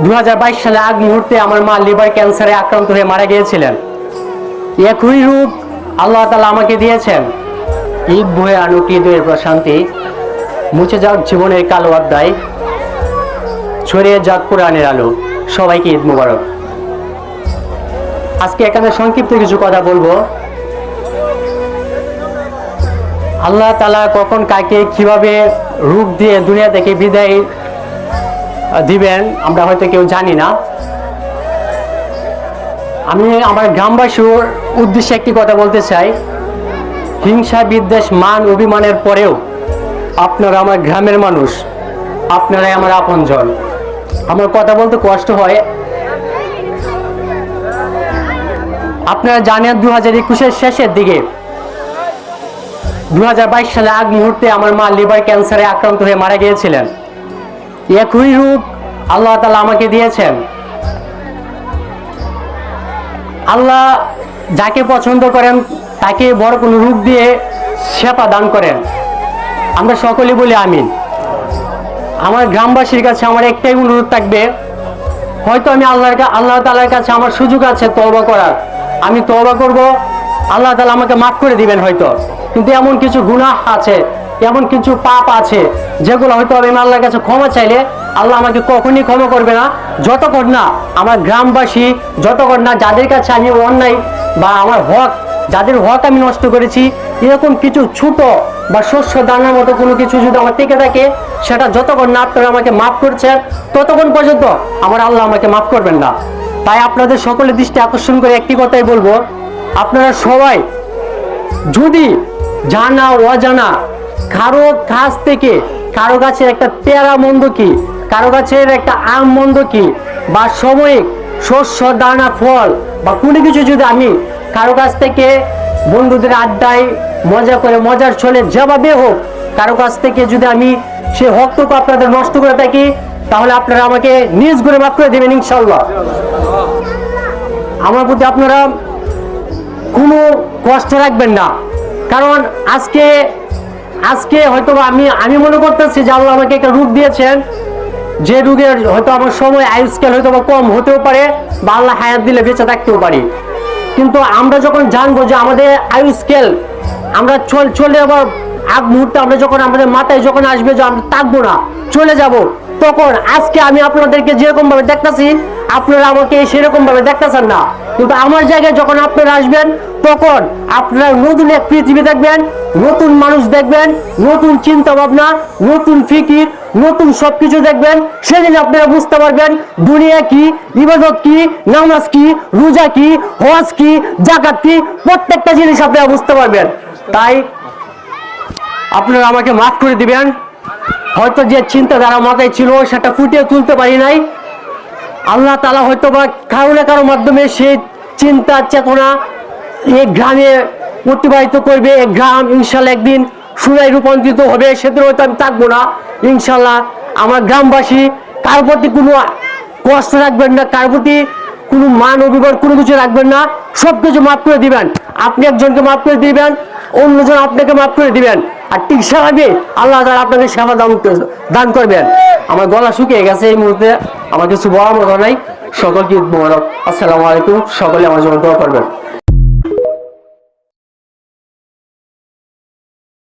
2022 সালে আগ মুহূর্তে আমার মা লিভার ক্যান্সারে আক্রান্ত হয়ে মারা গিয়েছিলেন। একই রূপ আল্লাহ তাআলা আমাকে দিয়েছেন। ঈদ বয়ে আনুক ঈদের প্রশান্তি, মুছে যাক জীবনের কালো অধ্যায়, ছড়িয়ে যাক কোরআনের আলো। সবাইকে ঈদ মোবারক। আজকে এখানে সংক্ষিপ্ত কিছু কথা বলবো। আল্লাহ তাআলা কখন কাকে কিভাবে রূপ দিয়ে দুনিয়া থেকে বিদায় দিবেন আমরা হয়তো কেউ জানি না। আমি আমার গ্রামবাসীর উদ্দেশ্যে একটি কথা বলতে চাই। হিংসা, বিদ্বেষ, মান অভিমানের পরেও আপনারা আমার গ্রামের মানুষ, আপনারাই আমার আপনজন। আমার কথা বলতে কষ্ট হয়। আপনারা জানেন 2021-এর শেষের দিকে 2022 সালে আগ মুহূর্তে আমার মা লিভার ক্যান্সারে আক্রান্ত হয়ে মারা গিয়েছিলেন। একই রূপ আল্লাহ তাআলা আমাকে দিয়েছেন। আল্লাহ যাকে পছন্দ করেন তাকে বড় কোনো রূপ দিয়ে সেবা দান করেন। আমরা সকলেই বলি আমিন। আমার গ্রামবাসীর কাছে আমার একটাই অনুরোধ থাকবে, হয়তো আমি আল্লাহ তাআলার কাছে আমার সুযোগ আছে তওবা করার, আমি তওবা করব, আল্লাহ তাআলা আমাকে মাফ করে দিবেন হয়তো। কিন্তু এমন কিছু গুনাহ আছে, এমন কিছু পাপ আছে যেগুলো হয়তো আমি আল্লাহর কাছে ক্ষমা চাইলে আল্লাহ আমাকে কখনই ক্ষমা করবে না, যতক্ষণ না আমার গ্রামবাসী, যতক্ষণ না যাদের কাছে আমি অন্যায় বা আমার হক, যাদের হক আমি নষ্ট করেছি, এরকম কিছু ছোট বা শস্য দানার মতো কোনো কিছু যদি আমার থেকে থাকে, সেটা যতক্ষণ না আপনারা আমাকে মাফ করছেন ততক্ষণ পর্যন্ত আমার আল্লাহ আমাকে মাফ করবেন না। তাই আপনাদের সকলের দৃষ্টি আকর্ষণ করে একটি কথাই বলবো, আপনারা সবাই যদি জানা অজানা কারো কাছ থেকে, কারো গাছের একটা পেয়ারা মন্দ কি, কারো গাছের একটা আম মন্দ কি, বা সাময়িক শস্য দানা ফল বা কোনো কিছু যদি আমি কারো কাছ থেকে বন্ধুদের আড্ডায় মজা করে, মজার ছলে যেভাবে হোক কারো কাছ থেকে যদি আমি সে হকটুকু আপনাদের নষ্ট করে থাকি, তাহলে আপনারা আমাকে নিজ করে মাফ করে দেবেন ইনশাআল্লাহ। আমার প্রতি আপনারা কোনো কষ্ট রাখবেন না, কারণ আজকে হয়তো আমি মনে করতেছি যে আল্লাহ আমাকে একটা রূপ দিয়েছেন, যে রোগের হয়তো আমার সময় আয়ুষ্কাল হয়তো বা কম হতেও পারে, বা আল্লাহ হায়াত দিলে বেঁচে থাকতেও পারি। কিন্তু আমরা যখন জানবো যে আমাদের আয়ুষ্কাল আমরা চলে আবার আগ মুহূর্তে আমরা যখন আমাদের মাথায় যখন আসবে যে আমরা থাকবো না, চলে যাব, তখন আজকে আমি আপনাদেরকে যেরকম ভাবে দেখতেছি আপনারা আমাকে সেরকম ভাবে দেখতেছেন না, কিন্তু আমার জায়গায় যখন আপনারা আসবেন তখন আপনারা নতুন এক পৃথিবী দেখবেন, নতুন মানুষ দেখবেন, নতুন চিন্তা ভাবনা, নতুন ফিকির, নতুন সবকিছু দেখবেন। সেদিন আপনারা বুঝতে পারবেন দুনিয়া কি, ইবাদত কি, নামাজ কি, রোজা কি, হজ কি, যাকাত কি, প্রত্যেকটা জিনিস আপনারা বুঝতে পারবেন। তাই আপনারা আমাকে মাফ করে দিবেন। হয়তো যে চিন্তাধারা মাথায় ছিল সেটা ফুটিয়ে তুলতে পারি নাই। আল্লাহ তাআলা হয়তো বা কারো না কারো মাধ্যমে সেই চিন্তা চেতনা এই গ্রামে অতিবাহিত করবে। এই গ্রাম ইনশাল্লাহ একদিন সুরায় রূপান্তরিত হবে, সেদিন হয়তো আমি থাকবো না ইনশাল্লাহ। আমার গ্রামবাসী কার প্রতি কোনো কষ্ট রাখবেন না, কার প্রতি কোনো মান অভিমান কোনো কিছু রাখবেন না, সবকিছু মাফ করে দিবেন। আপনি একজনকে মাফ করে দিবেন, অন্যজন আপনাকে মাফ করে দিবেন, আর ঠিক সেভাবে আল্লাহ তাআলা আপনাকে সেবা দান করবেন। আমার গলা শুকিয়ে গেছে এই মুহূর্তে, আমার কিছু বলার মতো নাই। সকলকে ঈদ মোবারক। আসসালামু আলাইকুম। সকলে আমার জন্য দোয়া করবেন।